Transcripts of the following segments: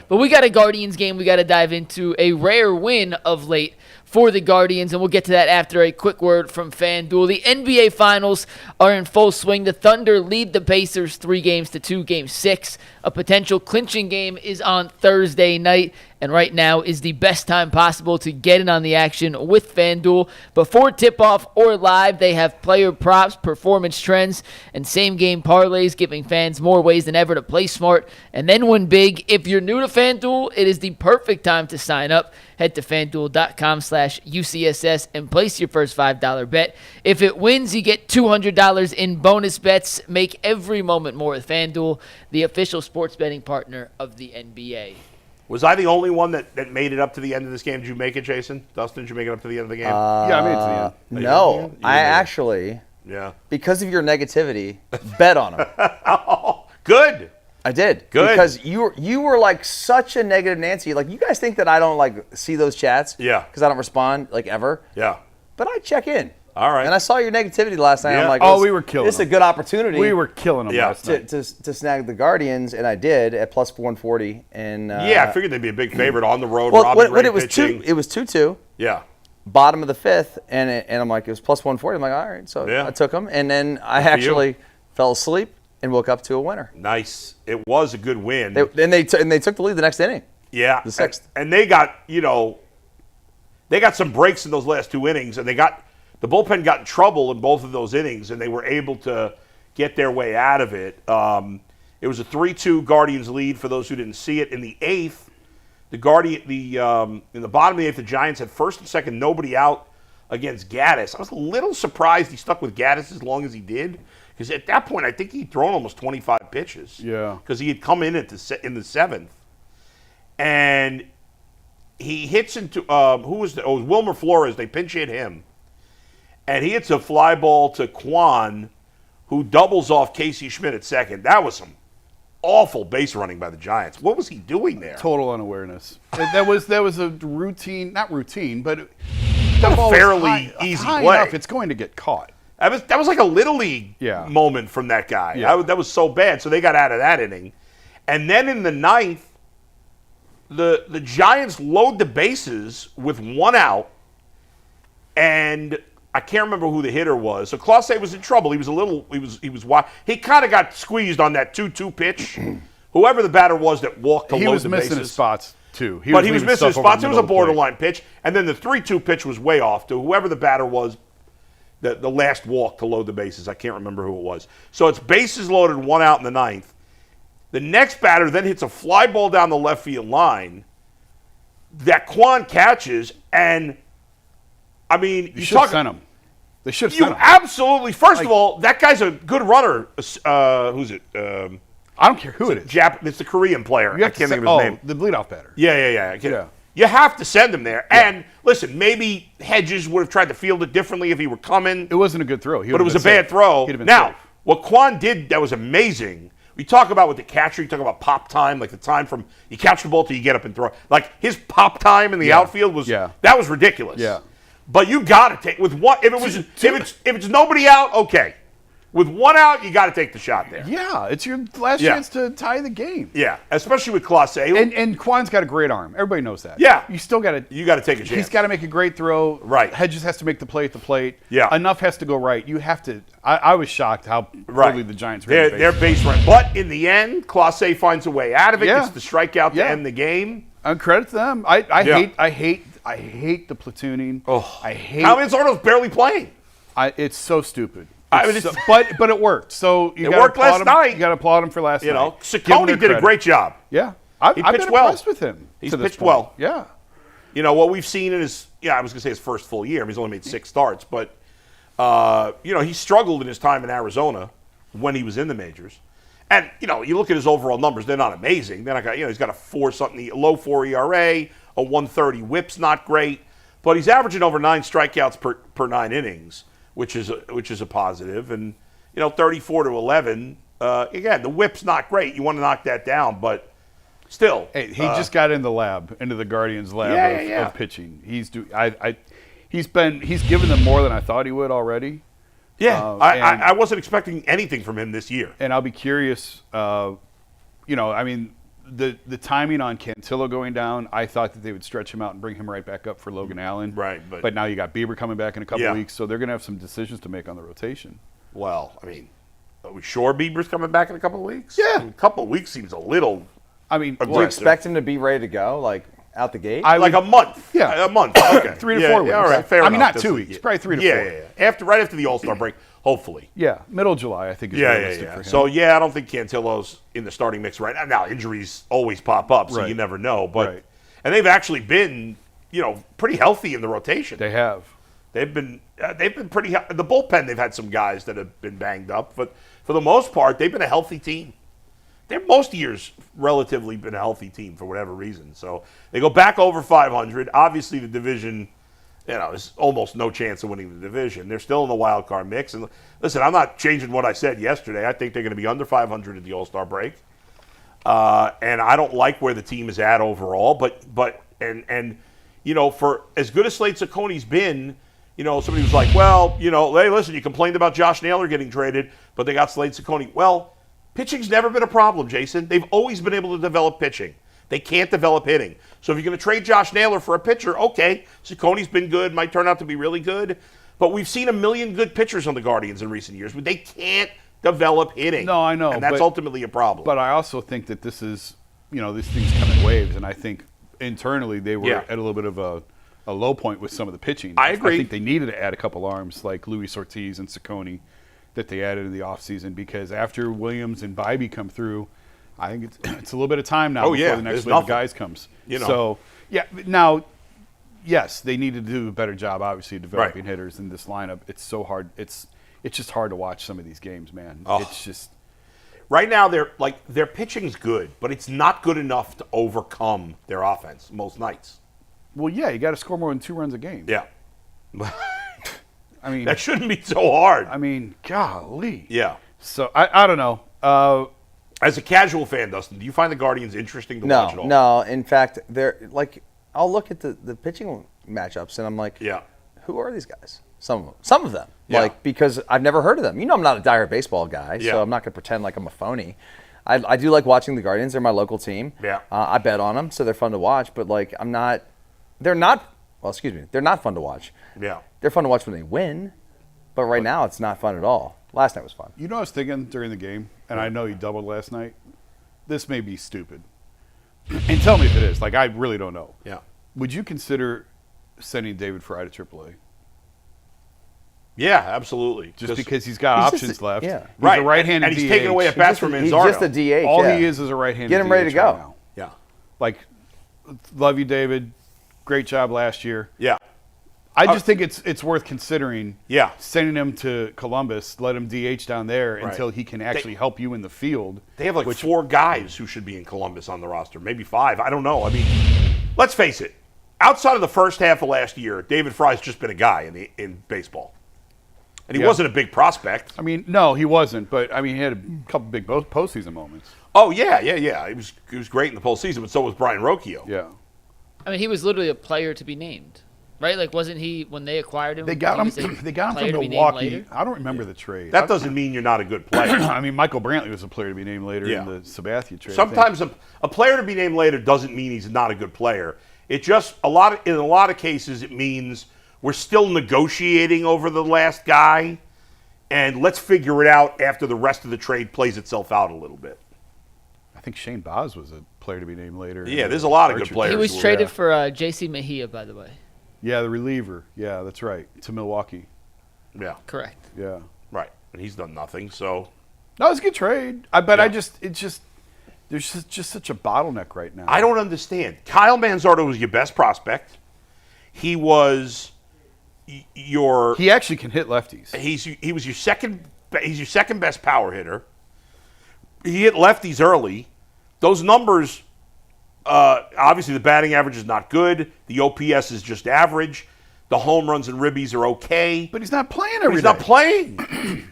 But we got a Guardians game we got to dive into, a rare win of late for the Guardians, and we'll get to that after a quick word from FanDuel. The NBA Finals are in full swing. The Thunder lead the Pacers 3-2, Game 6. A potential clinching game is on Thursday night, and right now is the best time possible to get in on the action with FanDuel. Before tip-off or live, they have player props, performance trends, and same-game parlays, giving fans more ways than ever to play smart and then win big. If you're new to FanDuel, it is the perfect time to sign up. Head to FanDuel.com/UCSS and place your first $5 bet. If it wins, you get $200 in bonus bets. Make every moment more with FanDuel, the official sports betting partner of the NBA. Was I the only one that made it up to the end of this game? Did you make it, Jason? Dustin, did you make it up to the end of the game? Yeah, I made it to the end. No, I actually, because of your negativity, bet on him. Oh, good. I did. Good. Because you were like such a negative Nancy. Like, you guys think that I don't like see those chats? Yeah. Because I don't respond like ever. Yeah. But I check in. All right. And I saw your negativity last night. Yeah. I'm like, we were killing this is a good opportunity. We were killing them last night. To snag the Guardians, and I did at plus 140. And I figured they'd be a big favorite on the road. Well, Robbie when it was pitching. it was 2-2. Yeah. Bottom of the fifth, and I'm like, it was plus 140. I'm like, all right. So I took them, and then I actually fell asleep and woke up to a winner. Nice. It was a good win. They took the lead the next inning. Yeah. The sixth. And they got, they got some breaks in those last two innings, and the bullpen got in trouble in both of those innings, and they were able to get their way out of it. It was a 3-2 Guardians lead for those who didn't see it. In the eighth, in the bottom of the eighth, the Giants had first and second, nobody out against Gaddis. I was a little surprised he stuck with Gaddis as long as he did, because at that point, I think he'd thrown almost 25 pitches. Yeah. Because he had come in in the seventh. And he hits into, Wilmer Flores. They pinch hit him. And he hits a fly ball to Quan, who doubles off Casey Schmitt at second. That was some awful base running by the Giants. What was he doing there? Total unawareness. That was a routine, not routine, but a fairly easy high play. enough, it's going to get caught. That was like a Little League moment from that guy. Yeah. That was so bad. So they got out of that inning. And then in the ninth, the Giants load the bases with one out, and I can't remember who the hitter was. So Clase was in trouble. He was wild. He kind of got squeezed on that 2-2 pitch. Whoever the batter was that walked to load the bases. He was missing his spots, too. He was missing his spots. It was a borderline pitch. And then the 3-2 pitch was way off to whoever the batter was, the last walk to load the bases. I can't remember who it was. So it's bases loaded, one out in the ninth. The next batter then hits a fly ball down the left field line that Quan catches, and I mean, you should have sent him. They should have sent him. Absolutely. First of all, that guy's a good runner. Who's it? I don't care who it is. It's the Korean player. I can't think of his name. The leadoff batter. Yeah. You have to send him there. Yeah. And listen, maybe Hedges would have tried to field it differently if he were coming. It wasn't a good throw. But it was a bad throw. Now, what Quan did that was amazing. We talk about with the catcher, you talk about pop time, like the time from you catch the ball till you get up and throw. Like his pop time in the outfield was that was ridiculous. Yeah. But you got to take with one. If it's nobody out, okay. With one out, you got to take the shot there. Yeah, it's your last chance to tie the game. Yeah, especially with Clase. And Quan's got a great arm. Everybody knows that. Yeah. You still got to. You got to take a chance. He's got to make a great throw. Right. Hedges has to make the play at the plate. Yeah. Enough has to go right. You have to. I was shocked how poorly the Giants ran their base run. But in the end, Clase finds a way out of it. Gets the strikeout to end the game. And credit to them. I hate the platooning. Oh, I hate. How Anzardo's barely playing. It's so stupid. But it worked. So it worked last night. You got to applaud him for last night. Ciccone did a great job. Yeah, I've been impressed with him. He's pitched well. Yeah. What we've seen in his I was going to say his first full year. He's only made 6 starts, but he struggled in his time in Arizona when he was in the majors. And you look at his overall numbers; they're not amazing. Then he's got a low 4 ERA, a 130 WHIP's not great, but he's averaging over 9 strikeouts per 9 innings. Which is a positive, and 34-11. Again, the whip's not great. You want to knock that down, but still. Hey, he just got in the lab, into the Guardians' lab of pitching. He's given them more than I thought he would already. Yeah, I wasn't expecting anything from him this year. And I'll be curious. the timing on Cantillo going down, I thought that they would stretch him out and bring him right back up for Logan Allen. Right. But now you got Bieber coming back in a couple weeks, so they're going to have some decisions to make on the rotation. Well, I mean, are we sure Bieber's coming back in a couple of weeks? Yeah. I mean, a couple of weeks seems a little. I mean, do you expect him to be ready to go, like out the gate? A month. Yeah. A month. Okay. 3 to 4 weeks. All right, fair enough. I mean, not 2 weeks. Probably 3 to 4. Yeah. Right after the All-Star break, hopefully. Yeah, middle of July, I think is realistic for him. So, I don't think Cantillo's in the starting mix right now. Now, injuries always pop up, so Right. you never know. But Right. And they've actually been, pretty healthy in the rotation. They have. They've been pretty the bullpen, they've had some guys that have been banged up, but for the most part, they've been a healthy team. They've most years relatively been a healthy team for whatever reason. So they go back over 500. Obviously, the division, there's almost no chance of winning the division. They're still in the wild card mix. And listen, I'm not changing what I said yesterday. I think they're going to be under 500 at the All-Star break. And I don't like where the team is at overall. But for as good as Slade Cicconi's been, somebody was like, well, hey, listen, you complained about Josh Naylor getting traded, but they got Slade Ciccone. Well, pitching's never been a problem, Jason. They've always been able to develop pitching. They can't develop hitting. So if you're going to trade Josh Naylor for a pitcher, okay, Ciccone's been good, might turn out to be really good. But we've seen a million good pitchers on the Guardians in recent years, but they can't develop hitting. No, I know. And that's ultimately a problem. But I also think that this is, these things come in waves, and I think internally they were at a little bit of a low point with some of the pitching. I agree. I think they needed to add a couple arms like Luis Ortiz and Ciccone that they added in the offseason, because after Williams and Bybee come through, I think it's a little bit of time now before the next wave of guys comes. So, now, yes, they need to do a better job, obviously, developing hitters in this lineup. It's so hard. It's just hard to watch some of these games, man. Oh. It's just right now their pitching's good, but it's not good enough to overcome their offense most nights. Well, yeah, you got to score more than 2 runs a game. Yeah. I mean, that shouldn't be so hard. I mean, golly. Yeah. So I don't know. As a casual fan, Dustin, do you find the Guardians interesting to watch at all? No. In fact, they're like, I'll look at the pitching matchups and I'm like, who are these guys? Some of them. Like, because I've never heard of them. I'm not a dire baseball guy, so I'm not going to pretend like I'm a phony. I do like watching the Guardians. They're my local team. Yeah. I bet on them, so they're fun to watch. But they're not fun to watch. Yeah. They're fun to watch when they win, but right now it's not fun at all. Last night was fun. I was thinking during the game, and I know you doubled last night, this may be stupid. And tell me if it is. Like, I really don't know. Yeah. Would you consider sending David Fry to AAA? Yeah, absolutely. Just because he's got options left. Yeah. He's a right-handed and he's DH. taking away at bats from Manzardo. He's just a DH. All he is a right-handed DH. Get him ready to go. Right now. Yeah. Like, love you, David. Great job last year. Yeah. I just think it's worth considering. Yeah. Sending him to Columbus, let him DH down there until he can actually help you in the field. They have 4 guys who should be in Columbus on the roster, maybe 5. I don't know. I mean, let's face it. Outside of the first half of last year, David Fry's just been a guy in baseball. And he wasn't a big prospect. I mean, no, he wasn't. But, I mean, he had a couple big postseason moments. Oh, yeah. He was great in the postseason, but so was Brian Rocchio. Yeah. I mean, he was literally a player to be named, right? Like, wasn't he, when they acquired him? They got him from Milwaukee. I don't remember the trade. That doesn't mean you're not a good player. I mean, Michael Brantley was a player to be named later in the Sabathia trade. Sometimes a player to be named later doesn't mean he's not a good player. It just, in a lot of cases, it means we're still negotiating over the last guy, and let's figure it out after the rest of the trade plays itself out a little bit. I think Shane Baz was a player to be named later. Yeah, there's a lot of good players. He was traded for J.C. Mejia, by the way. Yeah, the reliever. Yeah, that's right. To Milwaukee. Yeah. Correct. Yeah. Right. And he's done nothing, so. No, it's a good trade. There's just such a bottleneck right now. I don't understand. Kyle Manzardo was your best prospect. He was He actually can hit lefties. He was your second. He's your second best power hitter. He hit lefties early. Those numbers, obviously, the batting average is not good. The OPS is just average. The home runs and ribbies are okay. But he's not playing every day. He's not playing.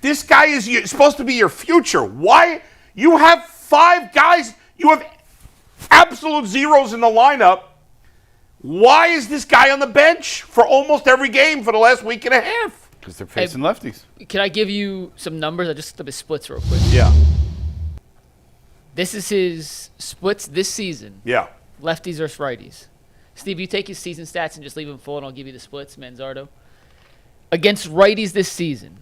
This guy is supposed to be your future. Why? You have 5 guys. You have absolute zeros in the lineup. Why is this guy on the bench for almost every game for the last week and a half? Because they're facing lefties. Can I give you some numbers? I just looked up his splits real quick. Yeah. This is his splits this season. Yeah. Lefties versus righties. Steve, you take his season stats and just leave them full, and I'll give you the splits, Manzardo. Against righties this season,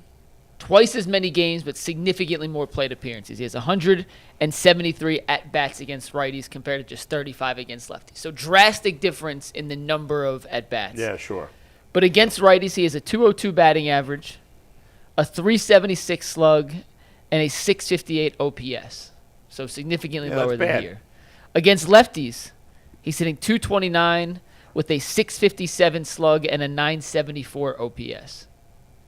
twice as many games, but significantly more plate appearances. He has 173 at-bats against righties compared to just 35 against lefties. So drastic difference in the number of at-bats. Yeah, sure. But against righties, he has a 202 batting average, a 376 slug, and a 658 OPS. So significantly lower than here. Against lefties, he's hitting 229 with a 657 slug and a 974 OPS.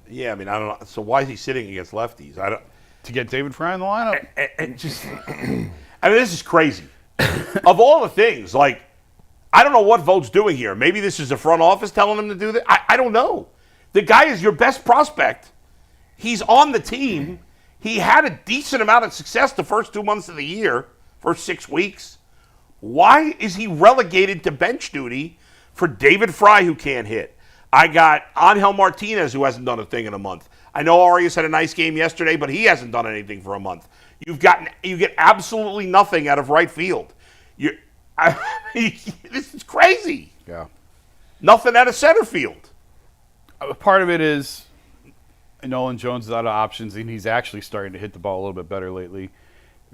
Yeah, I mean, I don't know. So why is he sitting against lefties? I don't. To get David Fry in the lineup. And just, I mean, this is crazy. Of all the things, like, I don't know what Vogt's doing here. Maybe this is the front office telling him to do that. I don't know. The guy is your best prospect. He's on the team. He had a decent amount of success the first 2 months of the year, first 6 weeks. Why is he relegated to bench duty for David Fry, who can't hit? I got Angel Martinez, who hasn't done a thing in a month. I know Arias had a nice game yesterday, but he hasn't done anything for a month. You get absolutely nothing out of right field. This is crazy. Yeah. Nothing out of center field. Part of it is Nolan Jones is out of options, and he's actually starting to hit the ball a little bit better lately.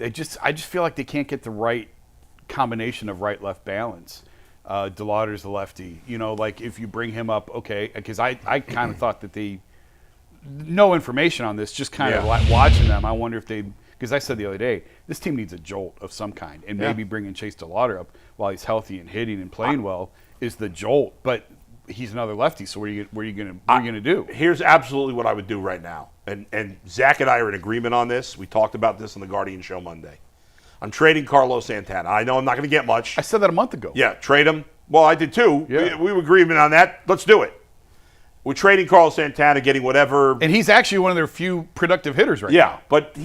I just feel like they can't get the right combination of right-left balance. DeLauder's a lefty. You know, like if you bring him up, okay, because I kind of thought that no information on this, just kind of watching them. I wonder if because I said the other day, this team needs a jolt of some kind, and maybe bringing Chase DeLauder up while he's healthy and hitting and playing well is the jolt. But he's another lefty, so what are you gonna do? Here's absolutely what I would do right now, and Zach and I are in agreement on this. We talked about this on the Guardian Show Monday. I'm trading Carlos Santana. I know I'm not going to get much. I said that a month ago. Yeah, trade him. Well, I did too. Yeah. We were agreement on that. Let's do it. We're trading Carlos Santana, getting whatever. And he's actually one of their few productive hitters right now. Yeah, but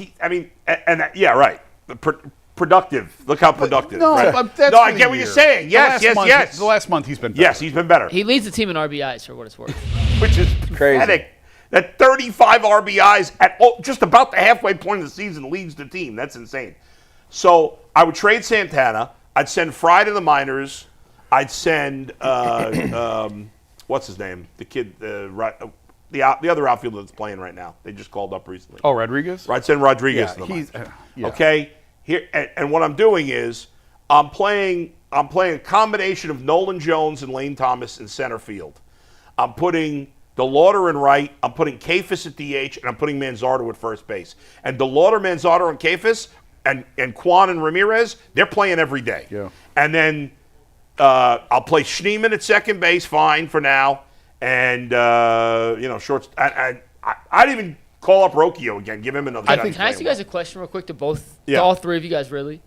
right. Productive. Look how productive. No, right? I get what you're saying. Yes. The last month he's been better. Yes, he's been better. He leads the team in RBIs for what it's worth. Which is pathetic. That 35 RBIs at just about the halfway point of the season leads the team. That's insane. So I would trade Santana. I'd send Fry to the minors. I'd send what's his name? The kid, the other outfielder that's playing right now. They just called up recently. Oh, Rodriguez. I'd send Rodriguez to the minors. Okay. Here and what I'm doing is I'm playing a combination of Nolan Jones and Lane Thomas in center field. I'm putting DeLauder in right. I'm putting Kafis at DH, and I'm putting Manzardo at first base. And DeLauder, Manzardo, and Kafis. And Quan and Ramirez, they're playing every day. Yeah. And then I'll play Schneemann at second base, fine for now. And, shorts. I'd even call up Rocchio again, give him another shot. Can I ask you guys a question real quick to all three of you guys, really?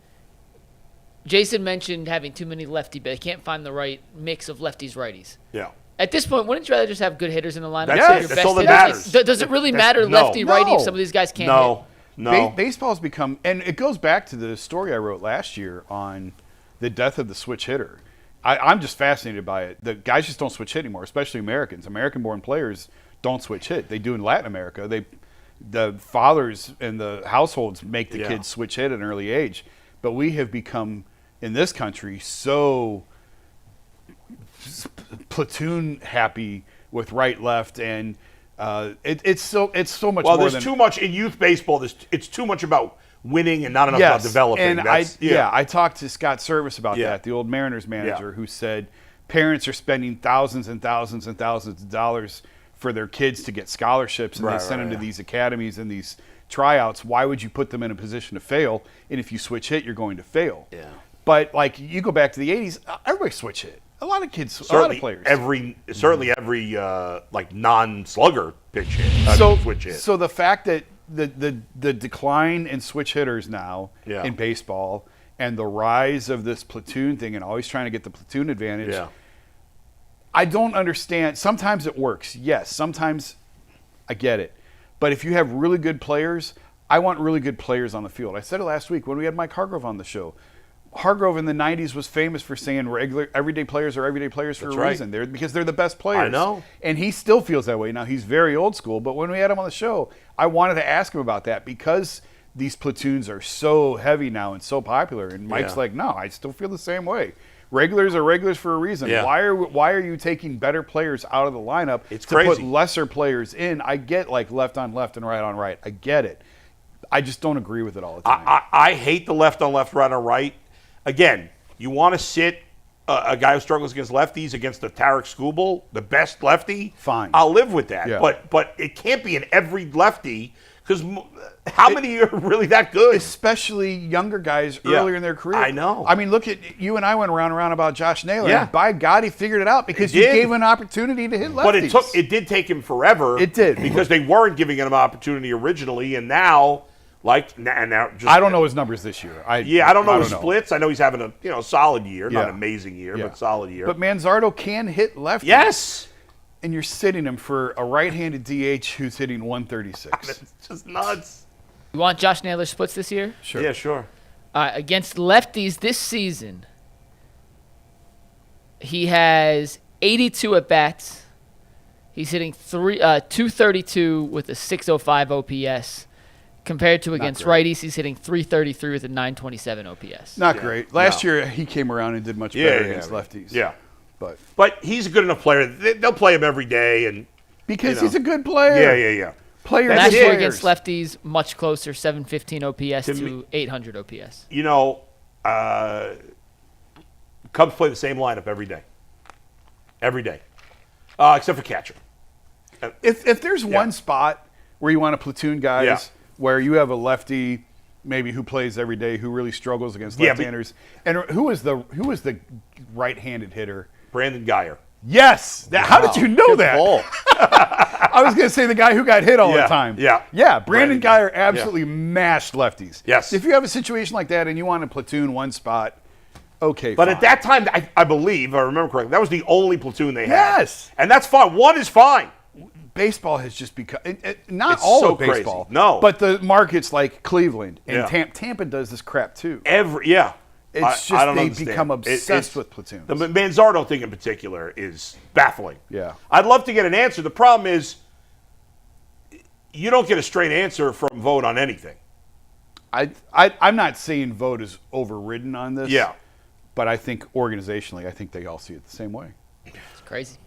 Jason mentioned having too many lefty, but they can't find the right mix of lefties, righties. Yeah. At this point, wouldn't you rather just have good hitters in the lineup? That's all that matters. Does it really matter lefty, righty if some of these guys can't hit? No. Baseball's become, and it goes back to the story I wrote last year on the death of the switch hitter. I'm just fascinated by it. The guys just don't switch hit anymore, especially Americans. American-born players don't switch hit. They do in Latin America. The fathers and the households make the kids switch hit at an early age. But we have become, in this country, so platoon happy with right, left, and it's so much more. Well, there's too much in youth baseball. It's too much about winning and not enough about developing. And I talked to Scott Service about that, the old Mariners manager, who said parents are spending thousands and thousands and thousands of dollars for their kids to get scholarships, and they send them to these academies and these tryouts. Why would you put them in a position to fail? And if you switch hit, you're going to fail. Yeah. But like you go back to the '80s, everybody switch hit. A lot of kids, a lot of players. Every like non-slugger pitch hit. Switch hit. So the fact that the decline in switch hitters now in baseball and the rise of this platoon thing and always trying to get the platoon advantage. Yeah. I don't understand. Sometimes it works. Yes. Sometimes I get it. But if you have really good players, I want really good players on the field. I said it last week when we had Mike Hargrove on the show. Hargrove in the 90s was famous for saying everyday players are everyday players for a reason. Because they're the best players. I know. And he still feels that way. Now, he's very old school, but when we had him on the show, I wanted to ask him about that because these platoons are so heavy now and so popular. And Mike's like, no, I still feel the same way. Regulars are regulars for a reason. Yeah. Why are you taking better players out of the lineup to put lesser players in? I get like left on left and right on right. I get it. I just don't agree with it all the time. I hate the left on left, right on right. Again, you want to sit a guy who struggles against lefties against the Tarek Skubal, the best lefty. Fine, I'll live with that. Yeah. But it can't be in every lefty because how many are really that good? Especially younger guys earlier in their career. I know. I mean, look at you and I went round and round about Josh Naylor. Yeah. And by God, he figured it out because you gave him an opportunity to hit lefties. But it did take him forever. It did because they weren't giving him an opportunity originally, and now. I don't know his numbers this year. I don't know his splits. I know he's having a solid year, not an amazing year, but solid year. But Manzardo can hit lefties. Yes. And you're sitting him for a right-handed DH who's hitting 136. It's just nuts. You want Josh Naylor's splits this year? Sure. Yeah, sure. Against lefties this season, he has 82 at-bats. He's hitting 232 with a 605 OPS. Compared to against righties, he's hitting 333 with a 927 OPS. Not great. Last year, he came around and did much better against lefties. Yeah. But he's a good enough player. They'll play him every day. Because he's a good player. Yeah. Last year against lefties, much closer, 715 OPS to 800 OPS. Cubs play the same lineup every day. Every day. Except for catcher. If there's one spot where you want to platoon guys where you have a lefty maybe who plays every day who really struggles against left-handers, and who was the right-handed hitter? Brandon Guyer. Yes. How did you know that? I was going to say the guy who got hit all the time. Yeah. Brandon Guyer absolutely mashed lefties. Yes. If you have a situation like that and you want to platoon one spot, okay, but fine. at that time, I believe, if I remember correctly, that was the only platoon they had. Yes. And that's fine. One is fine. Baseball has just become not all so of baseball, crazy. No, but the markets like Cleveland and Tampa does this crap too. It's just they become obsessed with platoons. The Manzardo thing in particular is baffling. Yeah, I'd love to get an answer. The problem is you don't get a straight answer from Vogt on anything. I'm not saying Vogt is overridden on this. Yeah, but I think organizationally, I think they all see it the same way. It's crazy.